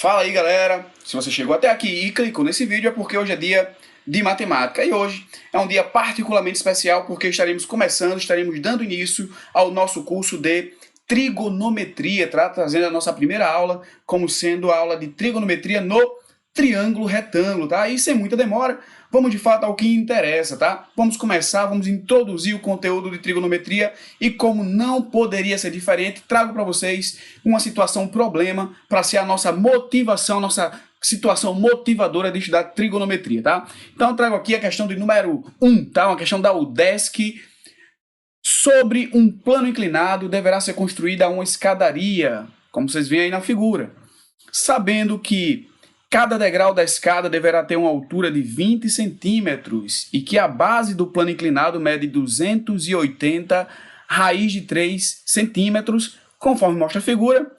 Fala aí, galera, se você chegou até aqui e clicou nesse vídeo é porque hoje é dia de matemática e hoje é um dia particularmente especial porque estaremos dando início ao nosso curso de trigonometria, trazendo a nossa primeira aula como sendo a aula de trigonometria no triângulo retângulo, tá? E sem muita demora, vamos de fato ao que interessa, tá? Vamos introduzir o conteúdo de trigonometria e como não poderia ser diferente, trago para vocês uma situação, um problema, para ser a nossa motivação, nossa situação motivadora de estudar trigonometria, tá? Então eu trago aqui a questão do número 1, tá? Uma questão da UDESC. Sobre um plano inclinado deverá ser construída uma escadaria, como vocês veem aí na figura, sabendo que cada degrau da escada deverá ter uma altura de 20 centímetros e que a base do plano inclinado mede 280 raiz de 3 centímetros, conforme mostra a figura.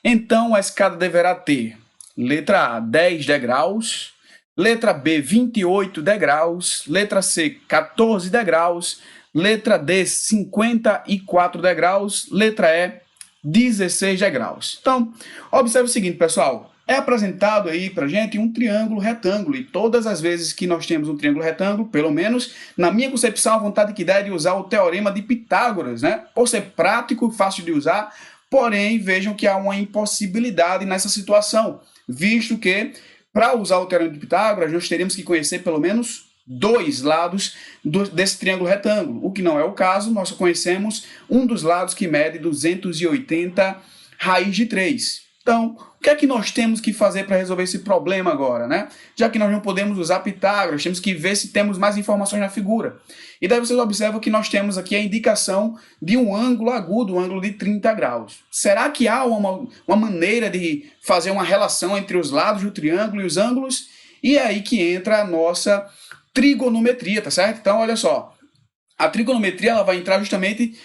Então a escada deverá ter, letra A, 10 degraus, letra B, 28 degraus, letra C, 14 degraus, letra D, 54 degraus, letra E, 16 degraus. Então, observe o seguinte, pessoal. É apresentado aí pra gente um triângulo retângulo, e todas as vezes que nós temos um triângulo retângulo, pelo menos na minha concepção, a vontade que dá é de usar o teorema de Pitágoras, né? Por ser prático e fácil de usar, porém, vejam que há uma impossibilidade nessa situação, visto que, para usar o teorema de Pitágoras, nós teríamos que conhecer pelo menos dois lados desse triângulo retângulo, o que não é o caso, nós só conhecemos um dos lados que mede 280 raiz de 3. Então, o que é que nós temos que fazer para resolver esse problema agora, né? Já que nós não podemos usar Pitágoras, temos que ver se temos mais informações na figura. E daí vocês observam que nós temos aqui a indicação de um ângulo agudo, um ângulo de 30 graus. Será que há uma maneira de fazer uma relação entre os lados do triângulo e os ângulos? E é aí que entra a nossa trigonometria, tá certo? Então, olha só. A trigonometria ela vai entrar justamente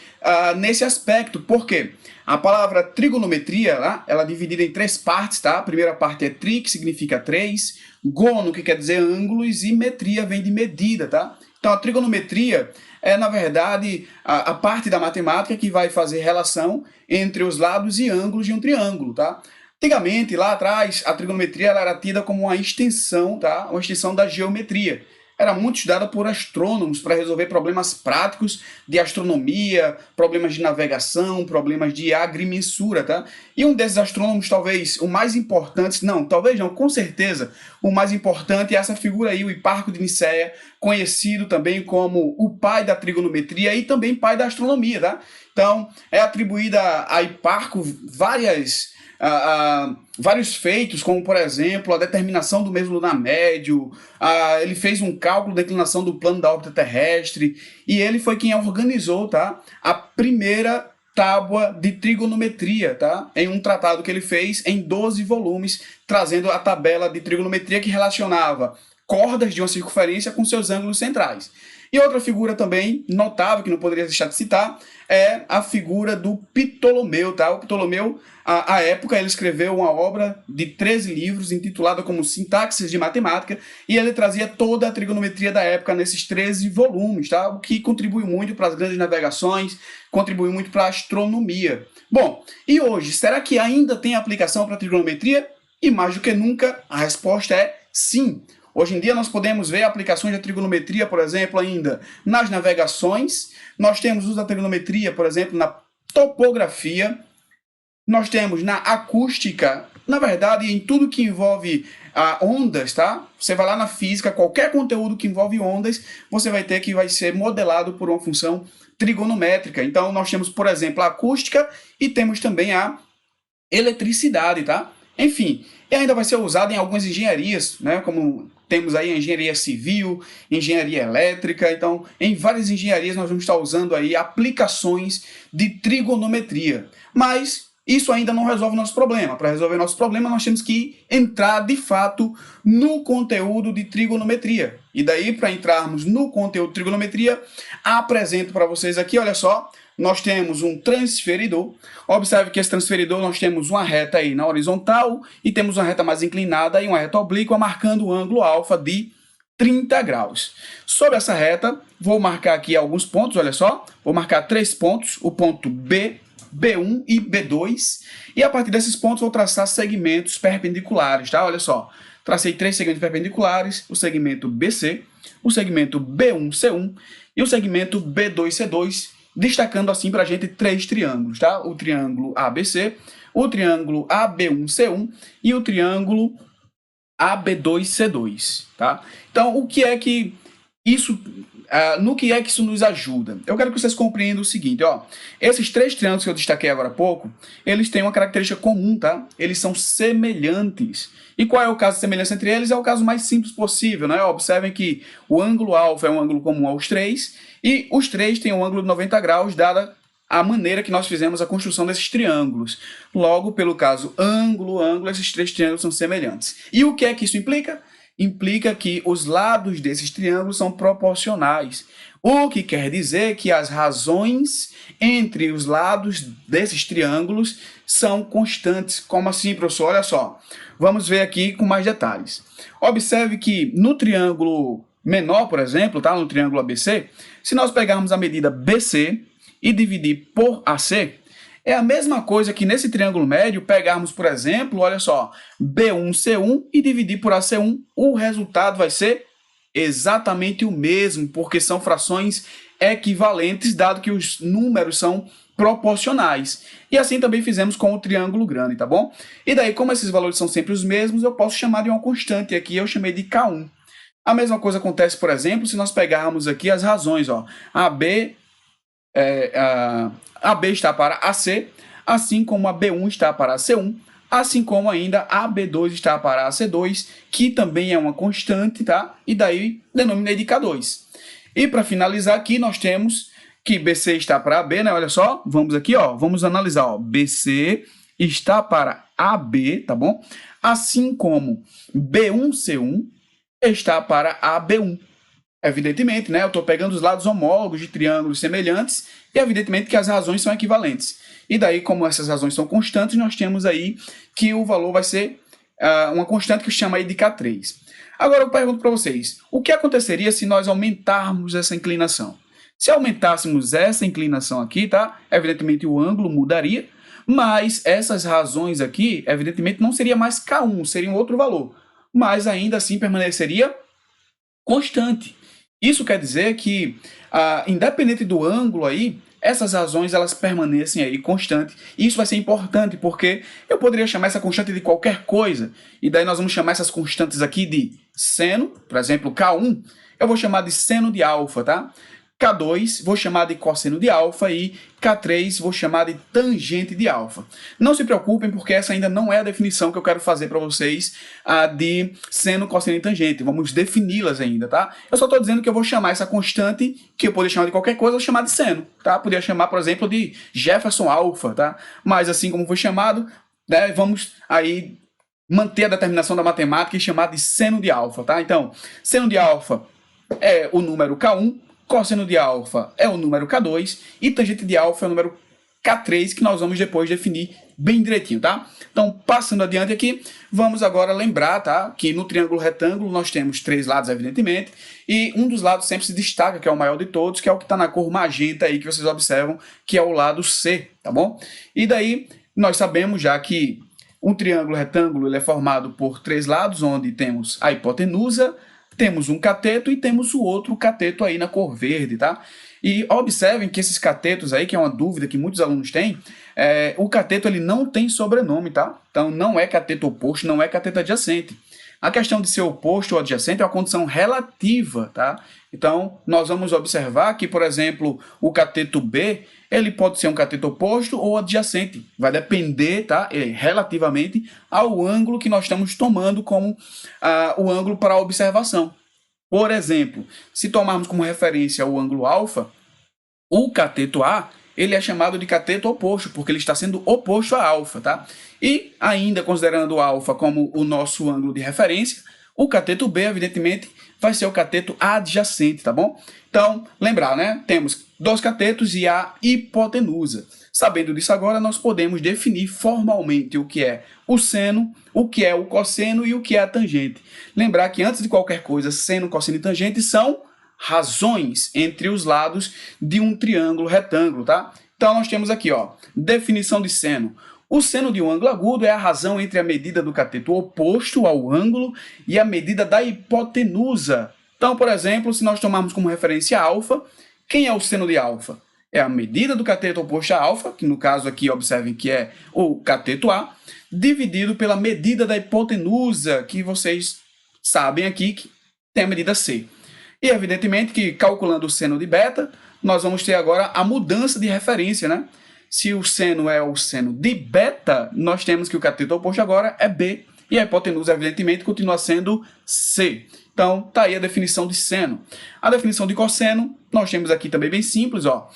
nesse aspecto. Por quê? A palavra trigonometria, ela é dividida em três partes, tá? A primeira parte é tri, que significa 3, gono, que quer dizer ângulos, e metria vem de medida, tá? Então a trigonometria é, na verdade, a parte da matemática que vai fazer relação entre os lados e ângulos de um triângulo, tá? Antigamente, lá atrás, a trigonometria ela era tida como uma extensão, tá? Uma extensão da geometria. Era muito estudada por astrônomos para resolver problemas práticos de astronomia, problemas de navegação, problemas de agrimensura, tá? E um desses astrônomos, talvez o mais importante, com certeza, o mais importante é essa figura aí, o Hiparco de Nicéia, conhecido também como o pai da trigonometria e também pai da astronomia, tá? Então, é atribuída a Hiparco vários feitos, como por exemplo a determinação do mesmo lunar médio, ele fez um cálculo da inclinação do plano da órbita terrestre, e ele foi quem organizou, tá, a primeira tábua de trigonometria, tá, em um tratado que ele fez em 12 volumes, trazendo a tabela de trigonometria que relacionava cordas de uma circunferência com seus ângulos centrais. E outra figura também notável, que não poderia deixar de citar, é a figura do Ptolomeu, tá? O Ptolomeu, à época, ele escreveu uma obra de 13 livros, intitulada como Sintaxes de Matemática, e ele trazia toda a trigonometria da época nesses 13 volumes, tá? O que contribui muito para as grandes navegações, contribui muito para a astronomia. Bom, e hoje, será que ainda tem aplicação para a trigonometria? E mais do que nunca, a resposta é sim. Hoje em dia nós podemos ver aplicações da trigonometria, por exemplo, ainda nas navegações. Nós temos uso da trigonometria, por exemplo, na topografia. Nós temos na acústica, na verdade, em tudo que envolve ondas, tá? Você vai lá na física, qualquer conteúdo que envolve ondas, você vai ter que vai ser modelado por uma função trigonométrica. Então nós temos, por exemplo, a acústica e temos também a eletricidade, tá? Enfim, e ainda vai ser usado em algumas engenharias, né? Como temos aí a engenharia civil, engenharia elétrica, então em várias engenharias nós vamos estar usando aí aplicações de trigonometria. Mas isso ainda não resolve o nosso problema. Para resolver nosso problema nós temos que entrar de fato no conteúdo de trigonometria. E daí, para entrarmos no conteúdo de trigonometria, apresento para vocês aqui, olha só, nós temos um transferidor. Observe que esse transferidor nós temos uma reta aí na horizontal e temos uma reta mais inclinada e uma reta oblíqua marcando o ângulo alfa de 30 graus. Sobre essa reta, vou marcar aqui alguns pontos, olha só. Vou marcar 3 pontos. O ponto B, B1 e B2, e a partir desses pontos vou traçar segmentos perpendiculares, tá? Olha só, tracei 3 segmentos perpendiculares, o segmento BC, o segmento B1C1 e o segmento B2C2, destacando assim para a gente 3 triângulos, tá? O triângulo ABC, o triângulo AB1C1 e o triângulo AB2C2, tá? Então, o que é que isso, no que é que isso nos ajuda? Eu quero que vocês compreendam o seguinte, ó, esses 3 triângulos que eu destaquei agora há pouco, eles têm uma característica comum, tá? Eles são semelhantes. E qual é o caso de semelhança entre eles? É o caso mais simples possível, né? Observem que o ângulo alfa é um ângulo comum aos 3, e os 3 têm um ângulo de 90 graus, dada a maneira que nós fizemos a construção desses triângulos. Logo, pelo caso ângulo, esses 3 triângulos são semelhantes. E o que é que isso implica? Implica que os lados desses triângulos são proporcionais, o que quer dizer que as razões entre os lados desses triângulos são constantes. Como assim, professor? Olha só, vamos ver aqui com mais detalhes. Observe que no triângulo menor, por exemplo, tá? No triângulo ABC, se nós pegarmos a medida BC e dividir por AC, é a mesma coisa que nesse triângulo médio pegarmos, por exemplo, olha só, B1C1 e dividir por AC1, o resultado vai ser exatamente o mesmo, porque são frações equivalentes, dado que os números são proporcionais. E assim também fizemos com o triângulo grande, tá bom? E daí, como esses valores são sempre os mesmos, eu posso chamar de uma constante, aqui eu chamei de K1. A mesma coisa acontece, por exemplo, se nós pegarmos aqui as razões, ó, AB está para AC, assim como a B1 está para a C1, assim como ainda a B2 está para a C2, que também é uma constante, tá? E daí denominei de K2. E para finalizar aqui, nós temos que BC está para AB, né? Olha só, vamos aqui, ó, vamos analisar, ó, BC está para AB, tá bom? Assim como B1C1 está para AB1. Evidentemente, né, eu estou pegando os lados homólogos de triângulos semelhantes e evidentemente que as razões são equivalentes. E daí, como essas razões são constantes, nós temos aí que o valor vai ser uma constante que chama aí de K3. Agora eu pergunto para vocês, o que aconteceria se nós aumentarmos essa inclinação? Se aumentássemos essa inclinação aqui, tá? Evidentemente o ângulo mudaria, mas essas razões aqui, evidentemente não seria mais K1, seria um outro valor, mas ainda assim permaneceria constante. Isso quer dizer que, independente do ângulo aí, essas razões elas permanecem aí constantes. E isso vai ser importante porque eu poderia chamar essa constante de qualquer coisa. E daí nós vamos chamar essas constantes aqui de seno, por exemplo, K1, eu vou chamar de seno de alfa, tá? K2 vou chamar de cosseno de alfa e K3 vou chamar de tangente de alfa. Não se preocupem porque essa ainda não é a definição que eu quero fazer para vocês de seno, cosseno e tangente. Vamos defini-las ainda, tá? Eu só estou dizendo que eu vou chamar essa constante, que eu poderia chamar de qualquer coisa, eu vou chamar de seno, tá? Poderia chamar, por exemplo, de Jefferson alfa, tá? Mas assim como foi chamado, né, vamos aí manter a determinação da matemática e chamar de seno de alfa, tá? Então, seno de alfa é o número K1, cosseno de alfa é o número K2 e tangente de alfa é o número K3, que nós vamos depois definir bem direitinho, tá? Então, passando adiante aqui, vamos agora lembrar, tá, que no triângulo retângulo nós temos 3 lados, evidentemente, e um dos lados sempre se destaca, que é o maior de todos, que é o que está na cor magenta aí, que vocês observam, que é o lado C, tá bom? E daí, nós sabemos já que um triângulo retângulo ele é formado por 3 lados, onde temos a hipotenusa, temos um cateto e temos o outro cateto aí na cor verde, tá? E observem que esses catetos aí, que é uma dúvida que muitos alunos têm, o cateto ele não tem sobrenome, tá? Então não é cateto oposto, não é cateto adjacente. A questão de ser oposto ou adjacente é uma condição relativa, tá? Então nós vamos observar que, por exemplo, o cateto B, ele pode ser um cateto oposto ou adjacente. Vai depender, tá? Relativamente ao ângulo que nós estamos tomando como o ângulo para a observação. Por exemplo, se tomarmos como referência o ângulo alfa, o cateto A, ele é chamado de cateto oposto, porque ele está sendo oposto a alfa, tá? E ainda considerando o alfa como o nosso ângulo de referência, o cateto B, evidentemente, vai ser o cateto adjacente, tá bom? Então, lembrar, né? Temos 2 catetos e a hipotenusa. Sabendo disso agora, nós podemos definir formalmente o que é o seno, o que é o cosseno e o que é a tangente. Lembrar que antes de qualquer coisa, seno, cosseno e tangente são razões entre os lados de um triângulo retângulo, tá? Então, nós temos aqui, ó, definição de seno. O seno de um ângulo agudo é a razão entre a medida do cateto oposto ao ângulo e a medida da hipotenusa. Então, por exemplo, se nós tomarmos como referência alfa, quem é o seno de alfa? É a medida do cateto oposto a alfa, que no caso aqui, observem que é o cateto A, dividido pela medida da hipotenusa, que vocês sabem aqui que tem a medida C. E evidentemente que calculando o seno de beta, nós vamos ter agora a mudança de referência, né? Se o seno é o seno de beta, nós temos que o cateto oposto agora é B, e a hipotenusa, evidentemente, continua sendo C. Então, tá aí a definição de seno. A definição de cosseno, nós temos aqui também bem simples, ó.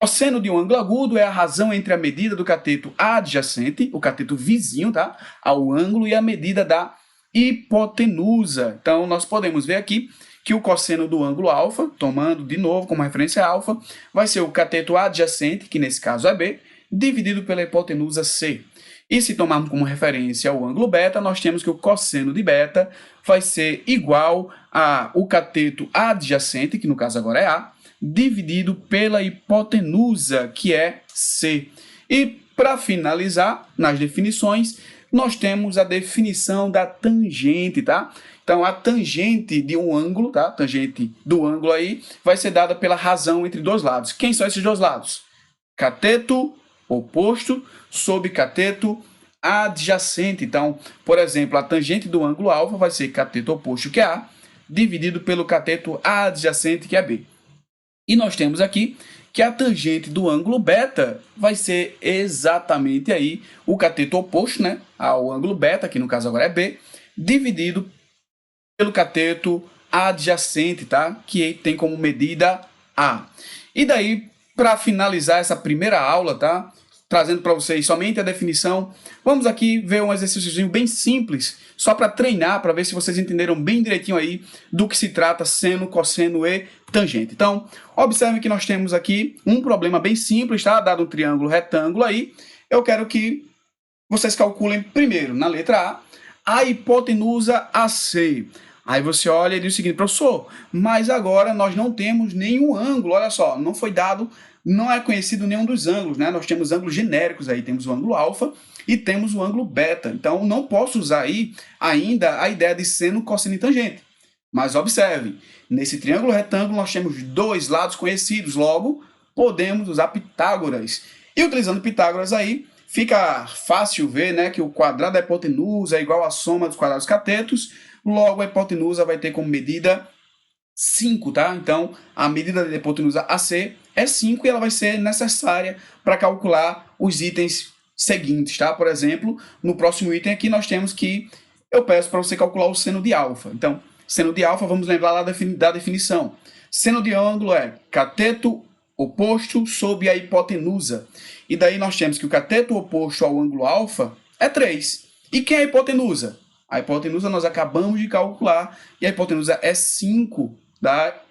O seno de um ângulo agudo é a razão entre a medida do cateto adjacente, o cateto vizinho, tá, ao ângulo, e a medida da hipotenusa. Então, nós podemos ver aqui que o cosseno do ângulo alfa, tomando de novo como referência alfa, vai ser o cateto adjacente, que nesse caso é B, dividido pela hipotenusa C. E se tomarmos como referência o ângulo beta, nós temos que o cosseno de beta vai ser igual ao cateto adjacente, que no caso agora é A, dividido pela hipotenusa, que é C. E para finalizar, nas definições, nós temos a definição da tangente, tá? Então, a tangente de um ângulo, tá? A tangente do ângulo aí vai ser dada pela razão entre dois lados. Quem são esses dois lados? Cateto oposto sobre cateto adjacente. Então, por exemplo, a tangente do ângulo alfa vai ser cateto oposto, que é A, dividido pelo cateto adjacente, que é B. E nós temos aqui que a tangente do ângulo beta vai ser exatamente aí o cateto oposto, né, ao ângulo beta, que no caso agora é B, dividido pelo cateto adjacente, tá, que tem como medida A. E daí, para finalizar essa primeira aula, tá, trazendo para vocês somente a definição, vamos aqui ver um exercíciozinho bem simples, só para treinar, para ver se vocês entenderam bem direitinho aí do que se trata seno, cosseno e tangente. Então, observem que nós temos aqui um problema bem simples, tá? Dado um triângulo retângulo aí, eu quero que vocês calculem primeiro, na letra A hipotenusa AC. Aí você olha e diz o seguinte, professor, mas agora nós não temos nenhum ângulo, olha só, não foi dado, não é conhecido nenhum dos ângulos, né? Nós temos ângulos genéricos aí, temos o ângulo alfa e temos o ângulo beta. Então, não posso usar aí ainda a ideia de seno, cosseno e tangente. Mas observem, nesse triângulo retângulo nós temos dois lados conhecidos, logo podemos usar Pitágoras. E utilizando Pitágoras aí, fica fácil ver, né, que o quadrado da hipotenusa é igual à soma dos quadrados catetos, logo a hipotenusa vai ter como medida 5, tá? Então, a medida da hipotenusa AC é 5 e ela vai ser necessária para calcular os itens seguintes, tá? Por exemplo, no próximo item aqui nós temos que, eu peço para você calcular o seno de alfa. Então, seno de alfa, vamos lembrar lá da definição. Seno de ângulo é cateto oposto sobre a hipotenusa. E daí nós temos que o cateto oposto ao ângulo alfa é 3. E quem é a hipotenusa? A hipotenusa nós acabamos de calcular e a hipotenusa é 5.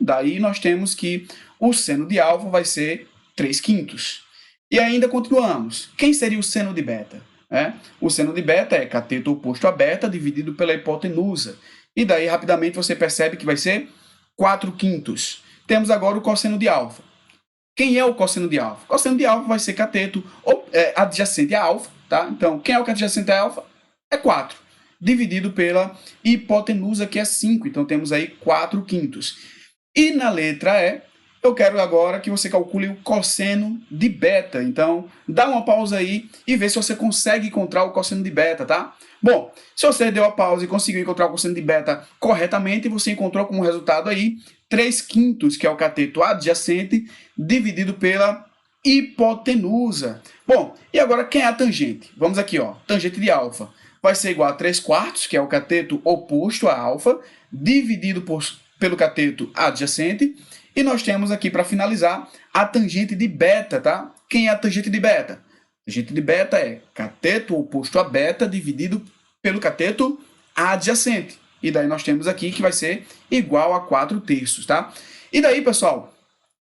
Daí nós temos que o seno de alfa vai ser 3/5. E ainda continuamos. Quem seria o seno de beta? O seno de beta é cateto oposto a beta dividido pela hipotenusa. E daí rapidamente você percebe que vai ser 4/5. Temos agora o cosseno de alfa. Quem é o cosseno de alfa? O cosseno de alfa vai ser cateto adjacente a alfa, tá? Então, quem é o cateto adjacente a alfa? É 4, dividido pela hipotenusa, que é 5. Então, temos aí 4/5. E na letra E, eu quero agora que você calcule o cosseno de beta. Então, dá uma pausa aí e vê se você consegue encontrar o cosseno de beta, tá? Bom, se você deu a pausa e conseguiu encontrar o cosseno de beta corretamente, você encontrou como resultado aí 3/5, que é o cateto adjacente, dividido pela hipotenusa. Bom, e agora quem é a tangente? Vamos aqui, ó, tangente de alfa vai ser igual a 3/4, que é o cateto oposto a alfa, dividido pelo cateto adjacente. E nós temos aqui, para finalizar, a tangente de beta, tá? Quem é a tangente de beta? A tangente de beta é cateto oposto a beta dividido pelo cateto adjacente. E daí nós temos aqui que vai ser igual a 4/3, tá? E daí, pessoal,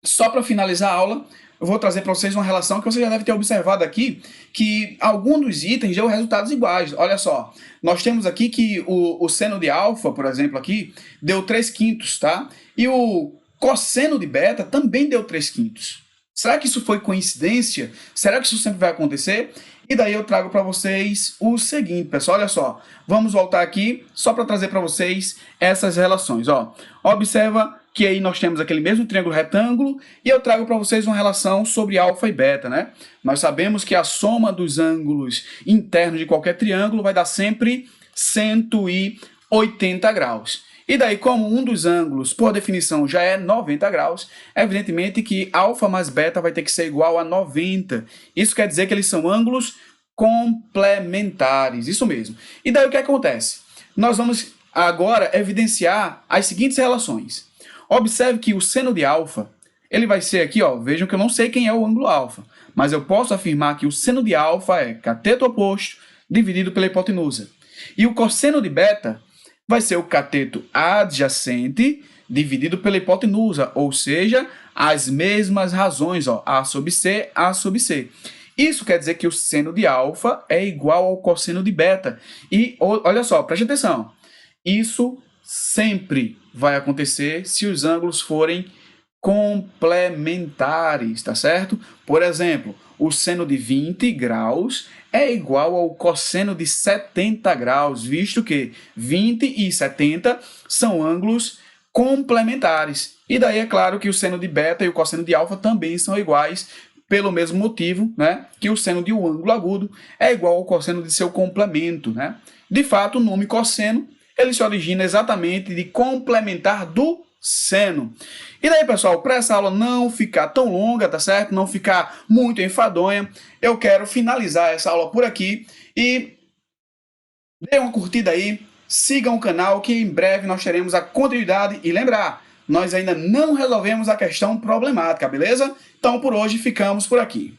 só para finalizar a aula, eu vou trazer para vocês uma relação que você já deve ter observado aqui, que alguns dos itens deu resultados iguais. Olha só, nós temos aqui que o seno de alfa, por exemplo, aqui, deu 3/5, tá? E o cosseno de beta também deu 3/5. Será que isso foi coincidência? Será que isso sempre vai acontecer? E daí eu trago para vocês o seguinte, pessoal, olha só. Vamos voltar aqui só para trazer para vocês essas relações, ó. Observa que aí nós temos aquele mesmo triângulo retângulo e eu trago para vocês uma relação sobre alfa e beta, né? Nós sabemos que a soma dos ângulos internos de qualquer triângulo vai dar sempre 180 graus. E daí, como um dos ângulos, por definição, já é 90 graus, evidentemente que alfa mais beta vai ter que ser igual a 90. Isso quer dizer que eles são ângulos complementares, isso mesmo. E daí o que acontece? Nós vamos agora evidenciar as seguintes relações. Observe que o seno de alfa, ele vai ser aqui, ó, vejam que eu não sei quem é o ângulo alfa, mas eu posso afirmar que o seno de alfa é cateto oposto dividido pela hipotenusa. E o cosseno de beta vai ser o cateto adjacente dividido pela hipotenusa, ou seja, as mesmas razões, ó, A sobre C, A sobre C. Isso quer dizer que o seno de alfa é igual ao cosseno de beta. E olha só, preste atenção, isso sempre vai acontecer se os ângulos forem complementares, tá certo? Por exemplo, o seno de 20 graus é igual ao cosseno de 70 graus, visto que 20 e 70 são ângulos complementares. E daí é claro que o seno de beta e o cosseno de alfa também são iguais, pelo mesmo motivo, né, que o seno de um ângulo agudo é igual ao cosseno de seu complemento, né? De fato, o nome cosseno, ele se origina exatamente de complementar do seno. E daí, pessoal, para essa aula não ficar tão longa, tá certo? Não ficar muito enfadonha, eu quero finalizar essa aula por aqui e dê uma curtida aí, sigam o canal que em breve nós teremos a continuidade e lembrar, nós ainda não resolvemos a questão problemática, beleza? Então por hoje ficamos por aqui.